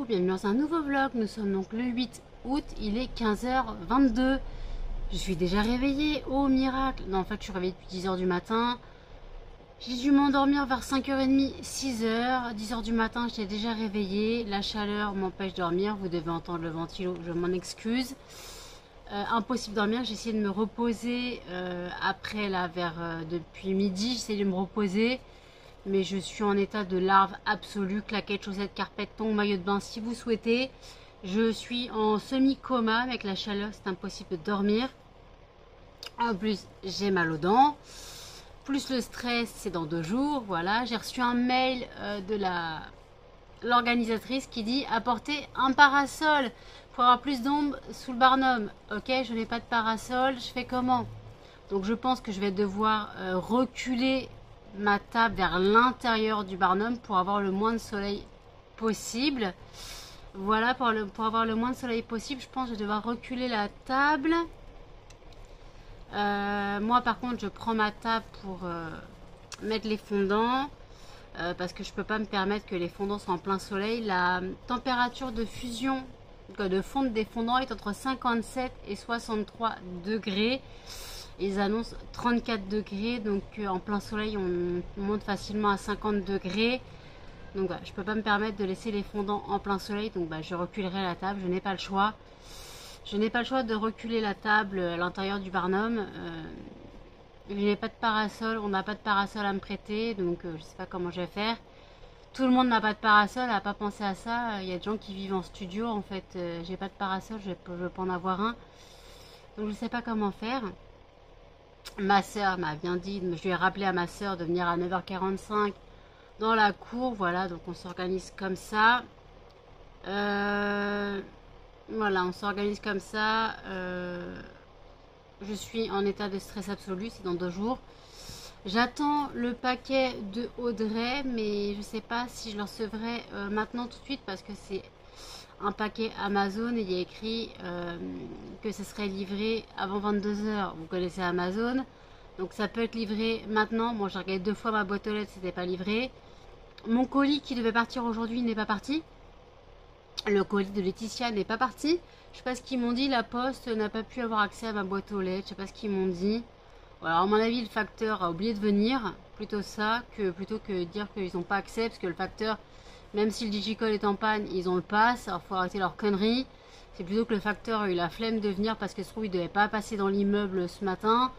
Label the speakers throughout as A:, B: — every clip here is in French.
A: bienvenue dans un nouveau vlog. Nous sommes donc le 8 août, il est 15h22. Je suis déjà réveillée, oh miracle. Non, en fait je suis réveillée depuis 10h du matin. J'ai dû m'endormir vers 5h30, 6h. 10h du matin, j'étais déjà réveillée. La chaleur m'empêche de dormir, vous devez entendre le ventilo, je m'en excuse. Impossible de dormir, j'ai essayé de me reposer après là, depuis midi, j'ai essayé de me reposer. Mais je suis en état de larve absolue, claquettes, chaussettes, carpettes, tongs, maillot de bain si vous souhaitez. Je suis en semi-coma avec la chaleur, c'est impossible de dormir. En plus, j'ai mal aux dents. Plus le stress, c'est dans 2 jours. Voilà, j'ai reçu un mail de l'organisatrice qui dit apporter un parasol pour avoir plus d'ombre sous le barnum. Ok, je n'ai pas de parasol, je fais comment? Donc je pense que je vais devoir reculer ma table vers l'intérieur du barnum pour avoir le moins de soleil possible. Voilà, pour avoir le moins de soleil possible, je pense que je vais devoir reculer la table. Moi par contre je prends ma table pour mettre les fondants parce que je peux pas me permettre que les fondants soient en plein soleil. La température de fusion, de fonte des fondants est entre 57 et 63 degrés. Ils annoncent 34 degrés, donc en plein soleil on monte facilement à 50 degrés. Donc voilà, je peux pas me permettre de laisser les fondants en plein soleil, donc je reculerai la table, je n'ai pas le choix. Je n'ai pas le choix de reculer la table à l'intérieur du barnum. Je n'ai pas de parasol, on n'a pas de parasol à me prêter, donc je sais pas comment je vais faire. Tout le monde n'a pas de parasol, n'a pas pensé à ça. Il y a des gens qui vivent en studio, en fait, j'ai pas de parasol, je vais pas en avoir un. Donc je sais pas comment faire. Ma soeur m'a bien dit, je lui ai rappelé à ma soeur de venir à 9h45 dans la cour, voilà, donc on s'organise comme ça. Voilà, on s'organise comme ça. Je suis en état de stress absolu, c'est dans 2 jours. J'attends le paquet de Audrey, mais je sais pas si je le recevrai maintenant tout de suite parce que c'est un paquet Amazon et il y a écrit que ce serait livré avant 22h. Vous connaissez Amazon, donc ça peut être livré maintenant. Moi j'ai regardé 2 fois ma boîte aux lettres, c'était pas livré. Mon colis qui devait partir aujourd'hui n'est pas parti. Le colis de Laetitia n'est pas parti. Je sais pas ce qu'ils m'ont dit, la poste n'a pas pu avoir accès à ma boîte aux lettres. Je sais pas ce qu'ils m'ont dit. Voilà, à mon avis, le facteur a oublié de venir. Plutôt que dire qu'ils n'ont pas accès, parce que le facteur, même si le digicall est en panne, ils ont le pass. Alors faut arrêter leur connerie. C'est plutôt que le facteur a eu la flemme de venir parce que se trouve il devait pas passer dans l'immeuble ce matin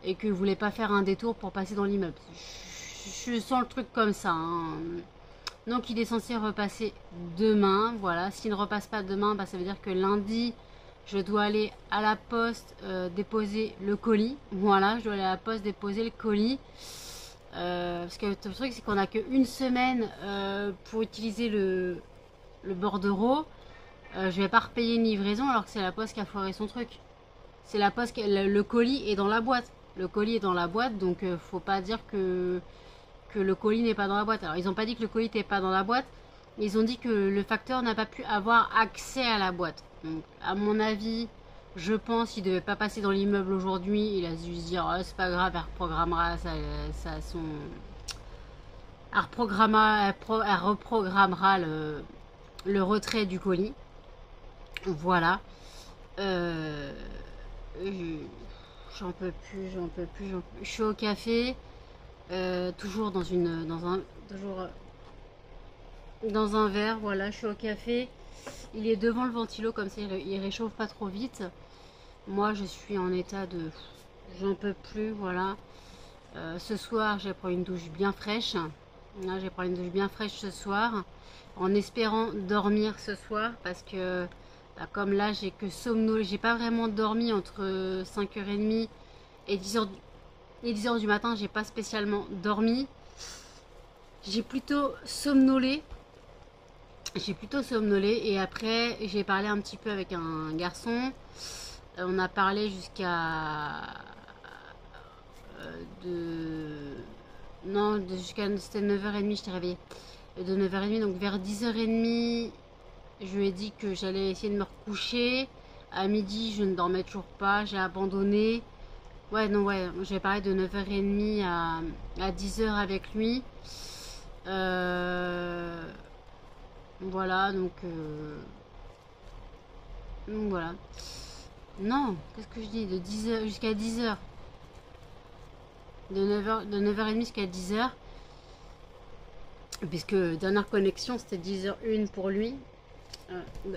A: et qu'il voulait pas faire un détour pour passer dans l'immeuble. Je sens le truc comme ça. Hein. Donc il est censé repasser demain. Voilà, s'il ne repasse pas demain, ça veut dire que lundi, je dois aller à la poste déposer le colis. Voilà, je dois aller à la poste déposer le colis. Parce que le truc, c'est qu'on n'a qu'une semaine pour utiliser le bordereau. Je vais pas repayer une livraison alors que c'est la poste qui a foiré son truc. C'est la poste, le colis est dans la boîte. Le colis est dans la boîte, donc faut pas dire que le colis n'est pas dans la boîte. Alors ils n'ont pas dit que le colis n'était pas dans la boîte, mais ils ont dit que le facteur n'a pas pu avoir accès à la boîte. Donc à mon avis, je pense qu'il ne devait pas passer dans l'immeuble aujourd'hui. Il a dû se dire oh, c'est pas grave, elle reprogrammera elle reprogrammera le retrait du colis. Voilà. J'en peux plus. Je suis au café. Toujours dans un verre, voilà, je suis au café. Il est devant le ventilo, comme ça il réchauffe pas trop vite. Moi je suis en état de j'en peux plus, voilà. Ce soir je vais prendre une douche bien fraîche. Là, je vais prendre une douche bien fraîche ce soir, en espérant dormir ce soir, parce que comme là j'ai que somnolé, j'ai pas vraiment dormi entre 5h30 et 10h du matin, j'ai pas spécialement dormi. J'ai plutôt somnolé. Et après j'ai parlé un petit peu avec un garçon. On a parlé jusqu'à c'était 9h30, j'étais réveillée. De 9h30, donc vers 10h30, je lui ai dit que j'allais essayer de me recoucher. À midi, je ne dormais toujours pas, j'ai abandonné. Ouais, j'ai parlé de 9h30 à 10h avec lui. Voilà, donc voilà. Non, qu'est-ce que je dis? De 10h jusqu'à 10h. De 9h30 jusqu'à 10h. Puisque dernière connexion, c'était 10h01 pour lui.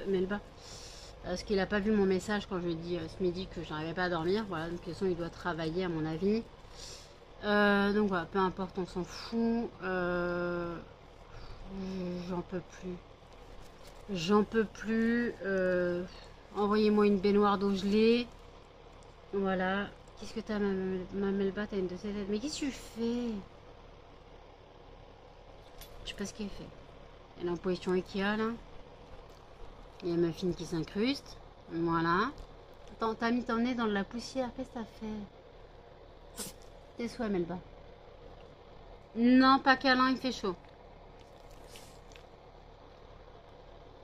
A: Melba. Parce qu'il n'a pas vu mon message quand je lui ai dit ce midi que je n'arrivais pas à dormir. Voilà, donc de toute façon, il doit travailler à mon avis. Donc voilà, peu importe, on s'en fout. J'en peux plus. J'en peux plus. Envoyez-moi une baignoire d'eau gelée. Voilà. Qu'est-ce que t'as, ma Melba? T'as une de ces têtes. Mais qu'est-ce que tu fais? Je sais pas ce qu'elle fait. Elle est en position Ikea là. Il y a ma fille qui s'incruste. Voilà. Attends, t'as mis ton nez dans de la poussière. Qu'est-ce que ça fait? Tes souhaits, Melba. Non, pas câlin, il fait chaud.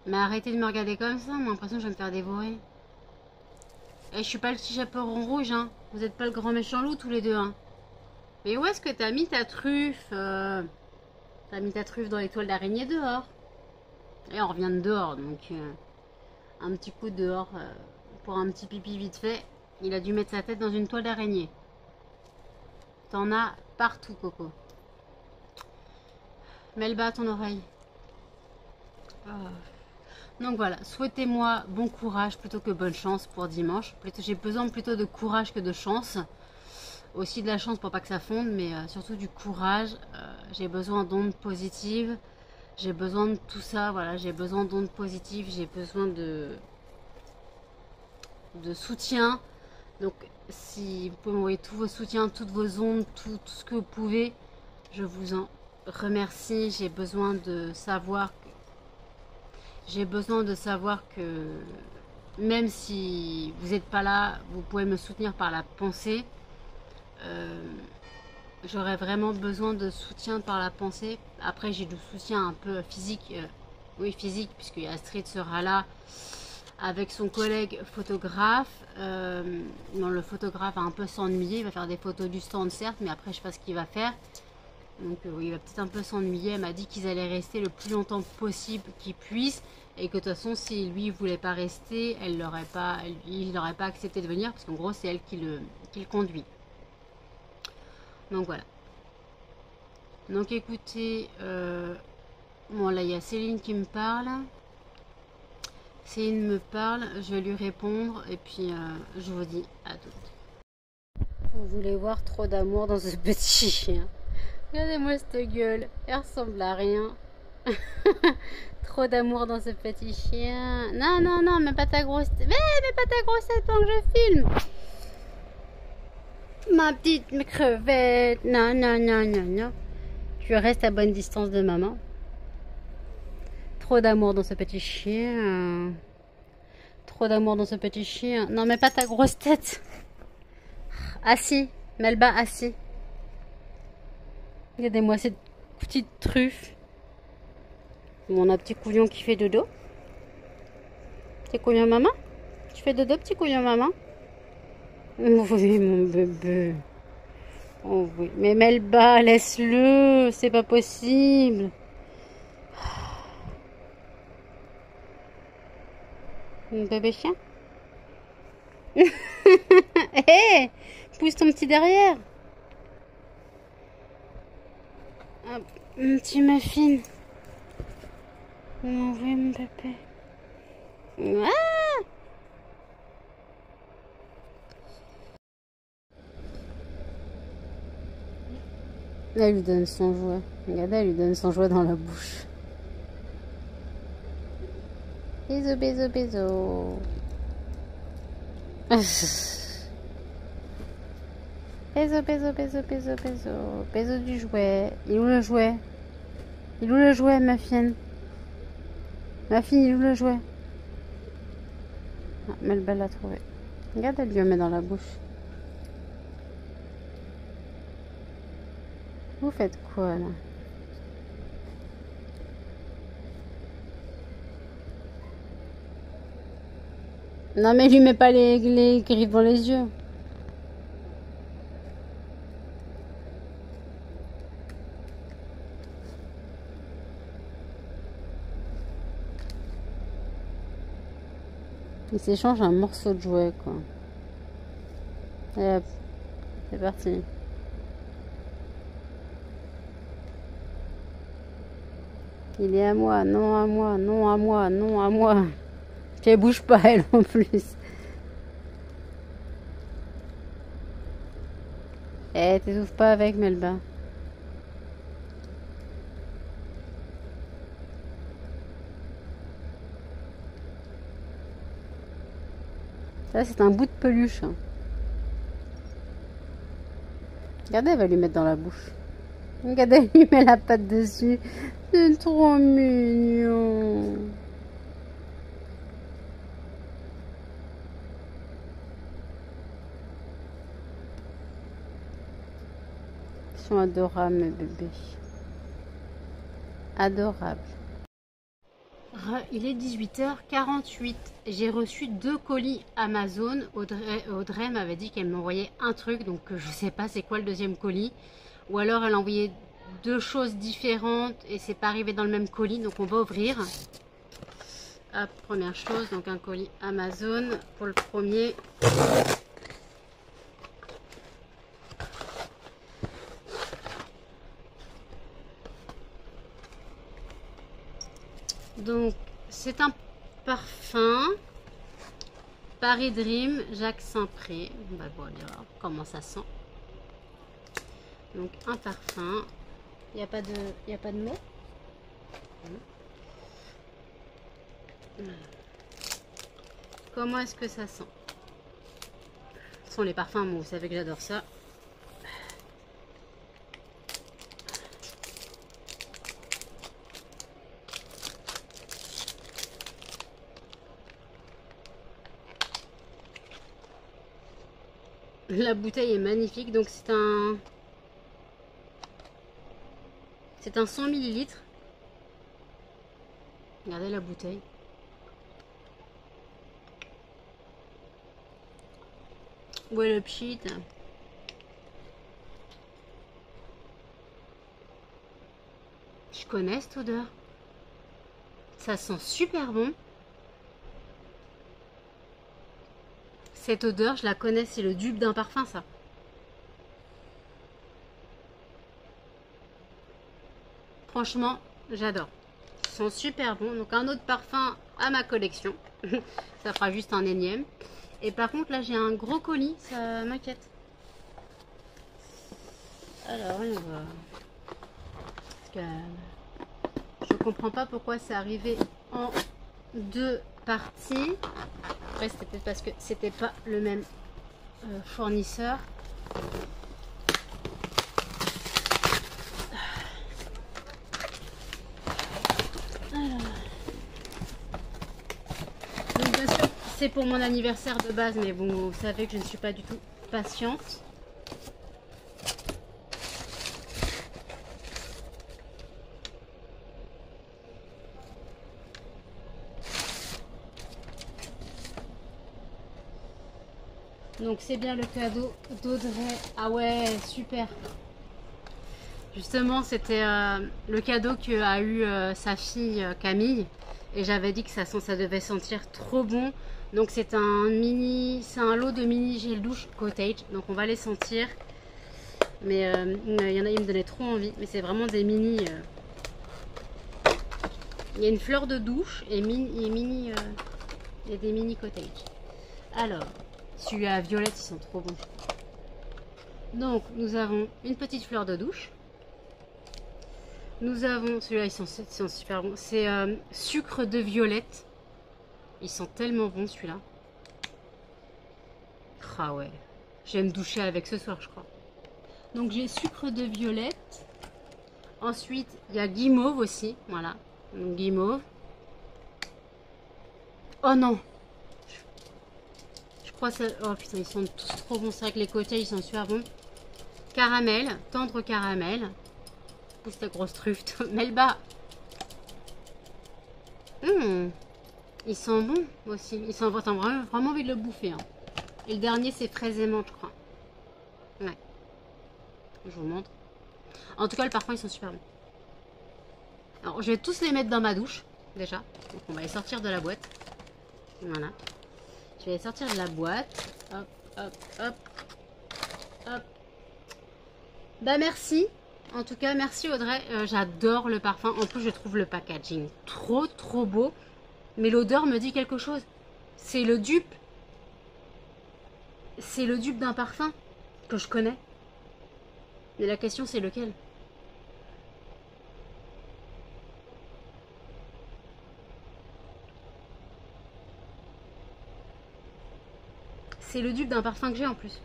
A: Mais arrêtez de me regarder comme ça. J'ai l'impression que je vais me faire dévorer. Et je suis pas le petit chaperon rouge, hein. Vous êtes pas le grand méchant loup tous les deux, hein. Mais où est-ce que t'as mis ta truffe? T'as mis ta truffe dans les toiles d'araignée dehors. Et on revient de dehors, donc un petit coup dehors pour un petit pipi vite fait. Il a dû mettre sa tête dans une toile d'araignée. T'en as partout, Coco. Melba, ton oreille. Oh. Donc voilà, souhaitez-moi bon courage plutôt que bonne chance pour dimanche. J'ai besoin plutôt de courage que de chance. Aussi de la chance pour pas que ça fonde, mais surtout du courage. J'ai besoin d'ondes positives. J'ai besoin de tout ça, voilà. J'ai besoin d'ondes positives. J'ai besoin de soutien. Donc si vous pouvez m'envoyer tous vos soutiens, toutes vos ondes, tout ce que vous pouvez, je vous en remercie. J'ai besoin de savoir que même si vous n'êtes pas là, vous pouvez me soutenir par la pensée. J'aurais vraiment besoin de soutien par la pensée. Après, j'ai du soutien un peu physique. Oui, physique, puisque Astrid sera là avec son collègue photographe. Non, le photographe va un peu s'ennuyer. Il va faire des photos du stand, certes, mais après, je sais pas ce qu'il va faire. Donc, oui, il va peut-être un peu s'ennuyer. Elle m'a dit qu'ils allaient rester le plus longtemps possible qu'ils puissent. Et que de toute façon, si lui ne voulait pas rester, il n'aurait pas accepté de venir. Parce qu'en gros, c'est elle qui le conduit. Donc voilà. Donc écoutez, bon là il y a Céline qui me parle. Céline me parle, je vais lui répondre et puis je vous dis à toutes. Vous voulez voir trop d'amour dans ce petit chien. Regardez-moi cette gueule, elle ressemble à rien. Trop d'amour dans ce petit chien. Non, non, non, mais pas ta grosse tête. Mais pas ta grosse tête pendant que je filme. Ma petite crevette. Non, non, non, non, non. Je reste à bonne distance de maman. Trop d'amour dans ce petit chien. Trop d'amour dans ce petit chien. Non, mais pas ta grosse tête. Assis. Melba, assis. Regardez-moi cette petite truffe. Mon petit couillon qui fait dodo. Petit couillon maman. Tu fais dodo, petit couillon maman? Oui, mon bébé. Oh oui. Mais Melba, laisse-le. C'est pas possible. Mon bébé chien. Hé, hey, pousse ton petit derrière. Ah, mon petit muffin. Oh oui, mon bébé. Ah! Elle lui donne son jouet. Regardez, elle lui donne son jouet dans la bouche. Bisous, bisous, bisous. Bisous, bisous, bisous, bisous, bisous. Bisous du jouet. Il est où le jouet? Il est où le jouet, ma fille? Ma fille, il est où le jouet? Ah, Melba l'a trouvé. Regarde, elle lui en met dans la bouche. Vous faites quoi, là? Non, mais lui mets pas les griffes dans les yeux. Ils s'échangent un morceau de jouet, quoi. Et hop, c'est parti. Il est à moi, non à moi, non à moi, non à moi. Elle bouge pas, elle, en plus. Eh, t'étouffes pas avec, Melba. Ça, c'est un bout de peluche. Regardez, elle va lui mettre dans la bouche. Regardez, elle lui met la patte dessus. C'est trop mignon. Ils sont adorables, mes bébés. Adorables. Il est 18h48. J'ai reçu 2 colis Amazon. Audrey m'avait dit qu'elle m'envoyait un truc, donc je sais pas c'est quoi le deuxième colis. Ou alors elle a envoyé 2 choses différentes et c'est pas arrivé dans le même colis, donc on va ouvrir. Hop, première chose, donc un colis Amazon pour le premier. Donc, c'est un parfum Paris Dream Jacques Saint-Pré. On va voir comment ça sent. Donc, un parfum. Il n'y a pas de mots. Comment est-ce que ça sent? Ce sont les parfums, moi, vous savez que j'adore ça. La bouteille est magnifique, donc c'est un 100 ml. Regardez la bouteille. Où est le pchit? Je connais cette odeur. Ça sent super bon. Cette odeur, je la connais, c'est le dupe d'un parfum, ça. Franchement, j'adore. Ils sont super bons. Donc un autre parfum à ma collection. Ça fera juste un énième. Et par contre, là, j'ai un gros colis, ça m'inquiète. Alors, on va... Parce que je comprends pas pourquoi c'est arrivé en 2 parties. Après, c'était peut-être parce que c'était pas le même fournisseur. Alors. Donc, bien sûr, c'est pour mon anniversaire de base, mais bon, vous savez que je ne suis pas du tout patiente. Donc c'est bien le cadeau d'Audrey. Ah ouais, super. Justement, c'était le cadeau qu'a eu sa fille Camille. Et j'avais dit que ça devait sentir trop bon. Donc c'est un lot de mini gel douche Cottage. Donc on va les sentir. Mais il y en a, il me donnait trop envie. Mais c'est vraiment des mini. Il y a une fleur de douche et des mini Cottage. Alors. Celui à violette, ils sont trop bons. Donc, nous avons une petite fleur de douche. Nous avons, celui-là, ils sont super bons. C'est sucre de violette. Ils sont tellement bons, celui-là. Ah ouais. Je vais me doucher avec ce soir, je crois. Donc, j'ai sucre de violette. Ensuite, il y a guimauve aussi. Voilà. Donc, guimauve. Oh non! Oh putain, ils sont tous trop bons. C'est vrai que les côtés, ils sont super bons. Caramel, tendre caramel. Pousse ta grosse truffe. Melba. Ils sont bons aussi. Ils sont vraiment envie de le bouffer. Hein. Et le dernier, c'est fraise et menthe, je crois. Ouais. Je vous montre. En tout cas, le parfum, ils sont super bons. Alors, je vais tous les mettre dans ma douche, déjà. Donc, on va les sortir de la boîte. Voilà. Je vais sortir de la boîte. Hop, hop, hop, hop. Bah merci. En tout cas, merci Audrey. J'adore le parfum. En plus, je trouve le packaging trop, trop beau. Mais l'odeur me dit quelque chose. C'est le dupe. C'est le dupe d'un parfum que je connais. Mais la question, c'est lequel? C'est le dupe d'un parfum que j'ai en plus.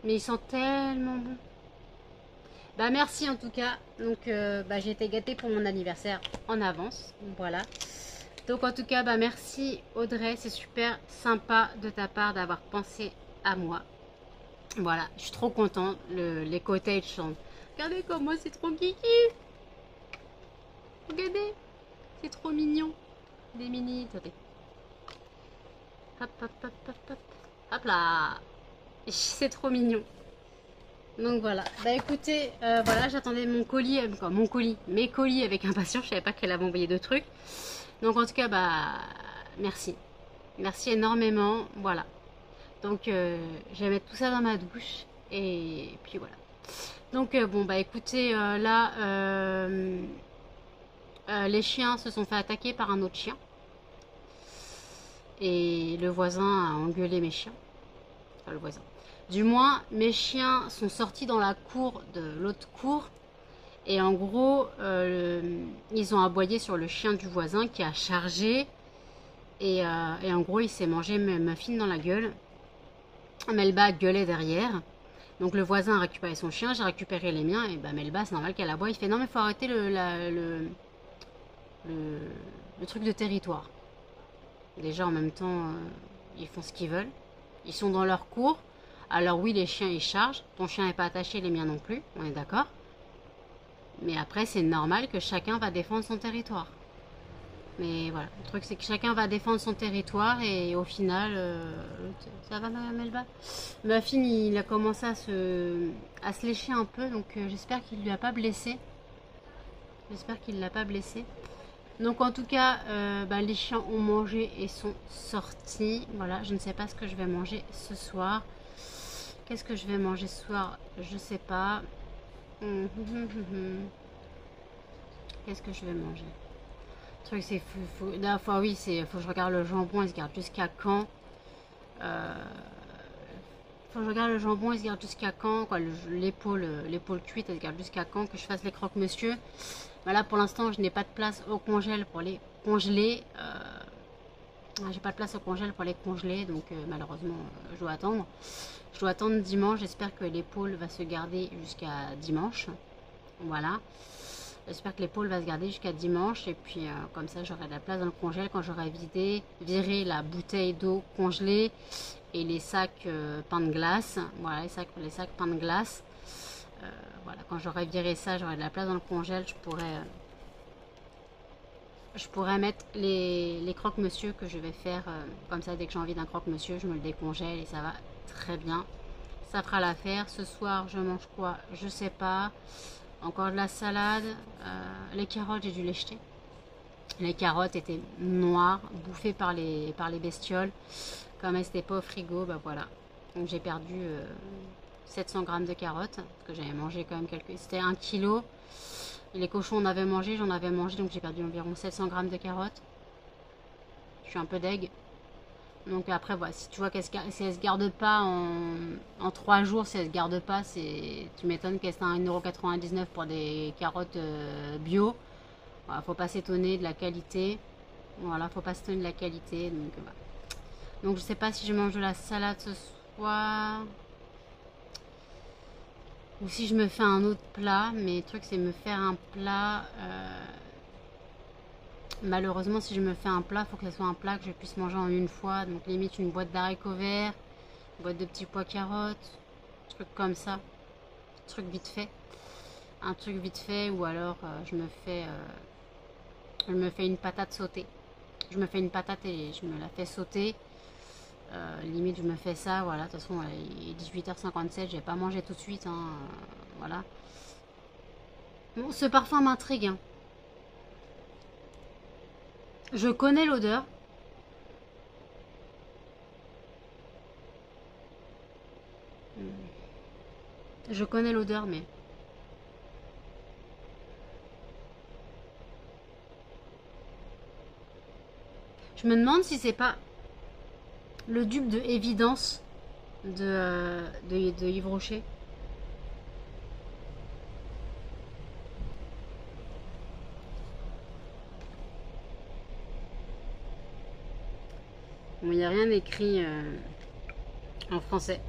A: Mais il sent tellement bon. Bah merci en tout cas. Donc bah, j'ai été gâtée pour mon anniversaire en avance. Voilà. Donc en tout cas bah merci Audrey. C'est super sympa de ta part d'avoir pensé à moi. Voilà. Je suis trop contente. Les cottages chantent. Regardez comme moi c'est trop kiki. Regardez. C'est trop mignon. Des mini. Attendez. Hop hop hop hop hop. Hop là. C'est trop mignon. Donc voilà. Bah écoutez, voilà, j'attendais mon colis, mes colis avec impatience. Je savais pas qu'elle avait envoyé de trucs. Donc en tout cas, bah merci. Merci énormément. Voilà. Donc je vais mettre tout ça dans ma douche. Et puis voilà. Donc bon, bah écoutez, là, les chiens se sont fait attaquer par un autre chien. Et le voisin a engueulé mes chiens. Enfin, le voisin. Du moins, mes chiens sont sortis dans la cour de l'autre cour. Et en gros, ils ont aboyé sur le chien du voisin qui a chargé. Et en gros, il s'est mangé ma fille dans la gueule. Melba gueulait derrière. Donc le voisin a récupéré son chien, j'ai récupéré les miens. Et bah Melba, c'est normal qu'elle aboie. Il fait non mais faut arrêter le truc de territoire. Déjà en même temps, ils font ce qu'ils veulent. Ils sont dans leur cour. Alors oui, les chiens ils chargent. Ton chien n'est pas attaché, les miens non plus. On est d'accord. Mais après, c'est normal que chacun va défendre son territoire. Mais voilà, le truc c'est que chacun va défendre son territoire et au final, ça va Melba? Ma fille, il a commencé à se lécher un peu, donc j'espère qu'il ne lui a pas blessé. J'espère qu'il ne l'a pas blessé. Donc en tout cas, bah, les chiens ont mangé et sont sortis. Voilà, je ne sais pas ce que je vais manger ce soir. Qu'est-ce que je vais manger ce soir? Je sais pas. Qu'est-ce que je vais manger? Le truc c'est la fois oui, c'est faut que je regarde le jambon, il se garde jusqu'à quand. Faut que je regarde le jambon, il se garde jusqu'à quand, quoi, l'épaule cuite, elle se garde jusqu'à quand, que je fasse les croque-monsieur. Bah là pour l'instant je n'ai pas de place au congèle pour les congeler. J'ai pas de place au congèle pour les congeler, donc malheureusement je dois attendre. Je dois attendre dimanche, j'espère que l'épaule va se garder jusqu'à dimanche. Voilà. J'espère que l'épaule va se garder jusqu'à dimanche et puis comme ça j'aurai de la place dans le congèle quand j'aurai viré la bouteille d'eau congelée et les sacs pain de glace. Voilà, les sacs pain de glace. Voilà, quand j'aurai viré ça, j'aurai de la place dans le congèle, je pourrais mettre les croque-monsieur que je vais faire comme ça. Dès que j'ai envie d'un croque-monsieur, je me le décongèle et ça va très bien. Ça fera l'affaire. Ce soir, je mange quoi? Je sais pas. Encore de la salade. Les carottes, j'ai dû les jeter. Les carottes étaient noires, bouffées par les bestioles. Comme elles n'étaient pas au frigo, bah voilà. Donc j'ai perdu 700 grammes de carottes. Parce que j'avais mangé quand même quelques... C'était 1 kilo. Et les cochons en avaient mangé, j'en avais mangé. Donc j'ai perdu environ 700 grammes de carottes. Je suis un peu deg. Donc après, voilà, si tu vois si elle se garde pas en 3 jours, si elle se garde pas, tu m'étonnes qu'elle soit à 1,99 € pour des carottes bio. Voilà, faut pas s'étonner de la qualité. Voilà, faut pas s'étonner de la qualité. Donc, voilà. Donc je sais pas si je mange de la salade ce soir. Ou si je me fais un autre plat. Mais le truc c'est me faire un plat... Malheureusement, si je me fais un plat, il faut que ce soit un plat que je puisse manger en une fois. Donc limite une boîte d'haricots verts, une boîte de petits pois carottes, un truc comme ça. Un truc vite fait. Un truc vite fait ou alors je me fais une patate sautée. Je me fais une patate et je me la fais sauter. Limite je me fais ça, voilà. De toute façon, il est 18h57, je vais pas manger tout de suite. Hein, voilà. Bon, ce parfum m'intrigue. Hein. Je connais l'odeur. Je connais l'odeur, mais... Je me demande si c'est pas le dupe de Évidence de Yves Rocher. Bon, il n'y a rien écrit en français.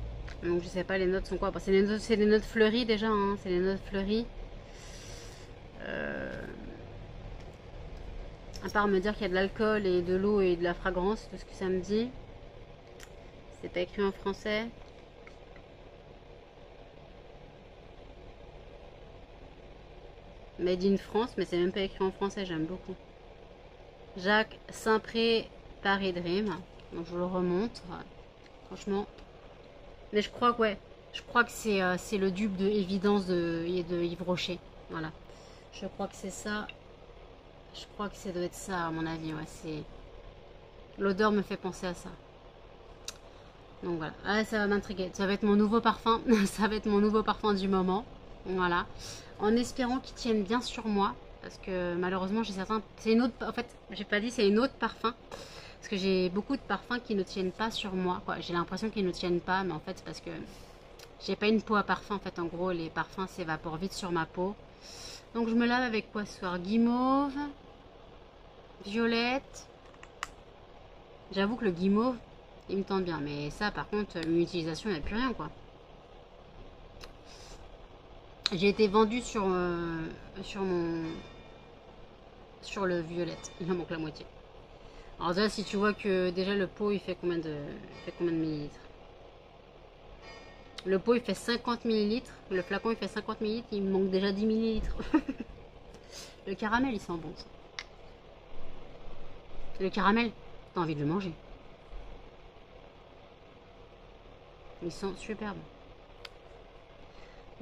A: Donc je sais pas les notes sont quoi. Bon, c'est des notes fleuries déjà, hein, c'est les notes fleuries. À part me dire qu'il y a de l'alcool et de l'eau et de la fragrance, tout ce que ça me dit. C'est pas écrit en français. Made in France, mais c'est même pas écrit en français, j'aime beaucoup. Jacques Saint-Pré, Paris Dream. Donc je le remonte. Franchement. Mais je crois que ouais. Je crois que c'est le dupe de Évidence de Yves Rocher. Voilà. Je crois que c'est ça. Je crois que ça doit être ça à mon avis. Ouais, c'est... L'odeur me fait penser à ça. Donc voilà. Ah, ça va m'intriguer. Ça va être mon nouveau parfum. Ça va être mon nouveau parfum du moment. Voilà. En espérant qu'il tienne bien sur moi. Parce que malheureusement j'ai certains... C'est une autre... En fait, j'ai pas dit c'est une autre parfum. Parce que j'ai beaucoup de parfums qui ne tiennent pas sur moi. J'ai l'impression qu'ils ne tiennent pas. Mais en fait c'est parce que j'ai pas une peau à parfum. En fait en gros les parfums s'évaporent vite sur ma peau. Donc je me lave avec quoi ce soir? Guimauve. Violette. J'avoue que le guimauve il me tente bien. Mais ça par contre une utilisation il n'y a plus rien quoi. J'ai été vendue sur le violette. Il en manque la moitié. Alors déjà si tu vois que déjà le pot il fait combien de millilitres? Le pot il fait 50 millilitres. Le flacon il fait 50 millilitres. Il me manque déjà 10 millilitres. Le caramel il sent bon ça. Le caramel, t'as envie de le manger. Il sent super bon.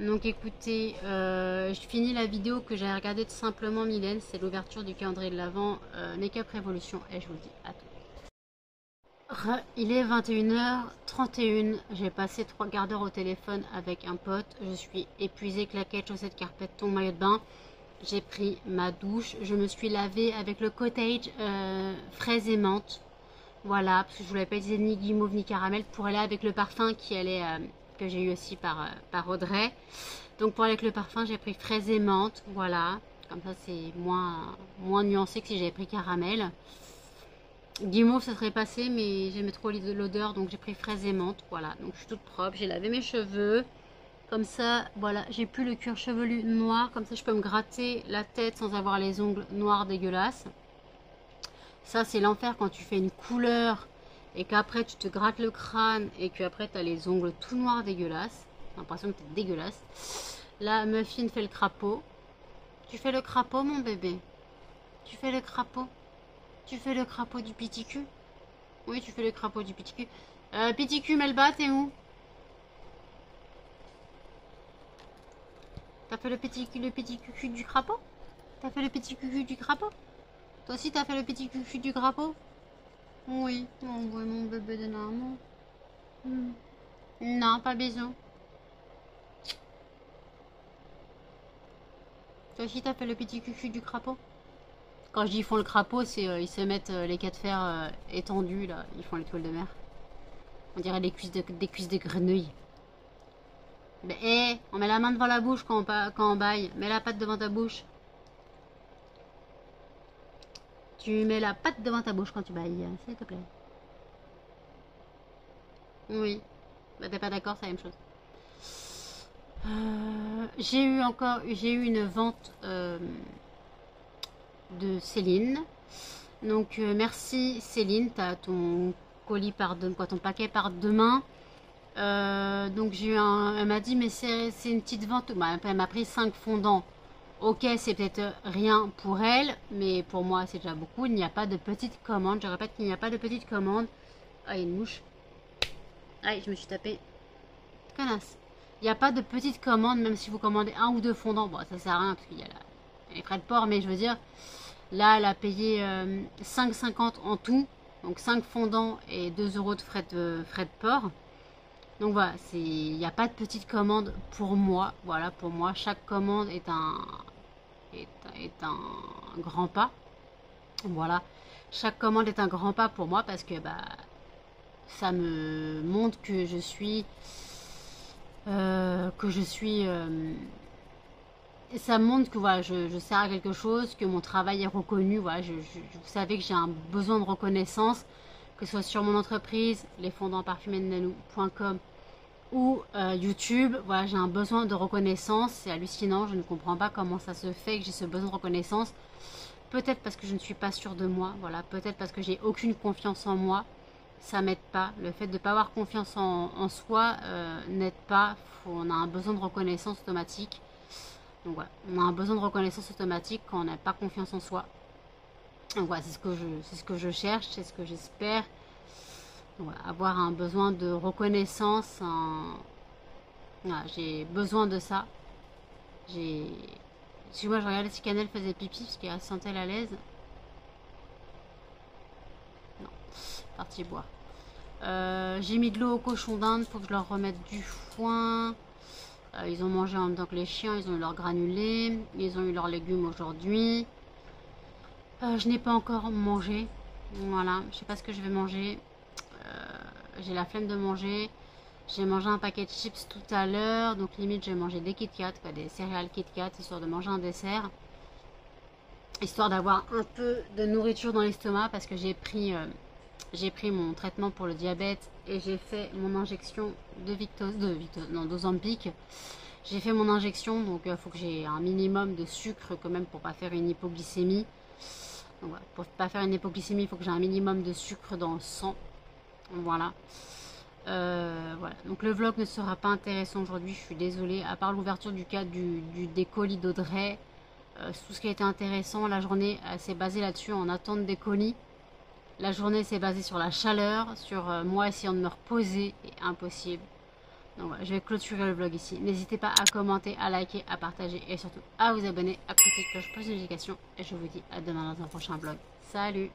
A: Donc écoutez, je finis la vidéo que j'ai regardée tout simplement Mylène, c'est l'ouverture du calendrier de l'Avent Make-up Révolution et je vous dis à tout. Il est 21h31, j'ai passé 3 quarts d'heure au téléphone avec un pote, je suis épuisée, claquettes, chaussettes, carpettes, maillot de bain. J'ai pris ma douche, je me suis lavée avec le cottage fraise et menthe. Voilà, parce que je voulais pas utiliser ni guimauve ni caramel pour aller avec le parfum qui allait... que j'ai eu aussi par Audrey. Donc pour aller avec le parfum, j'ai pris fraise et menthe, voilà. Comme ça, c'est moins nuancé que si j'avais pris caramel. Guimauve, ça serait passé, mais j'aimais trop l'odeur, donc j'ai pris fraise et menthe, voilà. Donc je suis toute propre, j'ai lavé mes cheveux. Comme ça, voilà, j'ai plus le cuir chevelu noir. Comme ça, je peux me gratter la tête sans avoir les ongles noirs dégueulasses. Ça, c'est l'enfer quand tu fais une couleur... et qu'après tu te grattes le crâne et qu'après tu as les ongles tout noirs dégueulasses. J'ai l'impression que tu es dégueulasse. Là, Muffin fait le crapaud. Tu fais le crapaud, mon bébé? Tu fais le crapaud? Tu fais le crapaud du petit cul? Oui, tu fais le crapaud du petit cul. Petit cul, Melba, t'es où? T'as fait le petit cul du crapaud? T'as fait le petit cul du crapaud? Toi aussi, t'as fait le petit cul du crapaud? Oui, mon bébé de maman. Non, pas bisous. Toi aussi, t'as fait le petit cucu du crapaud? Quand je dis ils font le crapaud, c'est ils se mettent les 4 fers étendus, là. Ils font l'étoile de mer. On dirait des cuisses de grenouille. Mais hé, on met la main devant la bouche quand on baille. Mets la patte devant ta bouche. Tu mets la patte devant ta bouche quand tu bailles, s'il te plaît. Oui. Bah t'es pas d'accord, c'est la même chose. J'ai eu une vente de Céline. Donc merci Céline, t'as ton colis ton paquet par demain. Donc j'ai eu elle m'a dit mais c'est une petite vente. Bah, elle m'a pris 5 fondants. Ok, c'est peut-être rien pour elle, mais pour moi c'est déjà beaucoup. Il n'y a pas de petite commande. Je répète qu'il n'y a pas de petite commande. Ah, il y a une mouche. Aïe, je me suis tapé. Connasse. Il n'y a pas de petite commande, même si vous commandez 1 ou 2 fondants. Bon, ça sert à rien parce qu'il y a les frais de port, mais je veux dire, Là, elle a payé 5,50 en tout. Donc 5 fondants et 2 euros de frais de port. Donc voilà, il n'y a pas de petite commande pour moi. Voilà, pour moi, chaque commande est un grand pas. Voilà, chaque commande est un grand pas pour moi parce que bah, ça me montre que je suis... ça montre que voilà, je sers à quelque chose, que mon travail est reconnu. Voilà, vous savez que j'ai un besoin de reconnaissance, que ce soit sur mon entreprise, lesfondantparfumés.com ou YouTube. Voilà, j'ai un besoin de reconnaissance. C'est hallucinant, je ne comprends pas comment ça se fait que j'ai ce besoin de reconnaissance. Peut-être parce que je ne suis pas sûre de moi, voilà, peut-être parce que j'ai aucune confiance en moi. Ça m'aide pas. Le fait de ne pas avoir confiance en soi n'aide pas. On a un besoin de reconnaissance automatique. Donc voilà, on a un besoin de reconnaissance automatique quand on n'a pas confiance en soi. Donc voilà, c'est ce que je cherche, c'est ce que j'espère. Voilà, avoir un besoin de reconnaissance. Voilà, j'ai besoin de ça. Moi je regardais si Canel faisait pipi parce qu'elle se sentait à l'aise. Non, parti boire. J'ai mis de l'eau au cochon d'Inde, faut que je leur remette du foin. Ils ont mangé en même temps que les chiens, ils ont eu leur granulé, ils ont eu leurs légumes aujourd'hui. Je n'ai pas encore mangé, voilà, je sais pas ce que je vais manger. J'ai la flemme de manger. J'ai mangé un paquet de chips tout à l'heure, donc limite je vais manger des Kit Kat, des céréales Kit Kat, histoire de manger un dessert. Histoire d'avoir un peu de nourriture dans l'estomac, parce que j'ai pris mon traitement pour le diabète et j'ai fait mon injection d'Ozempic. J'ai fait mon injection, donc il faut que j'ai un minimum de sucre quand même pour pas faire une hypoglycémie. Donc, voilà, pour pas faire une hypoglycémie, il faut que j'ai un minimum de sucre dans le sang. Voilà. Voilà. Donc le vlog ne sera pas intéressant aujourd'hui, je suis désolée. À part l'ouverture des colis d'Audrey, tout ce qui a été intéressant, la journée s'est basée là-dessus en attente des colis. La journée s'est basée sur la chaleur, sur moi essayant de me reposer, et impossible. Donc voilà, je vais clôturer le vlog ici. N'hésitez pas à commenter, à liker, à partager et surtout à vous abonner, à cliquer cloche pour les notifications. Et je vous dis à demain dans un prochain vlog. Salut!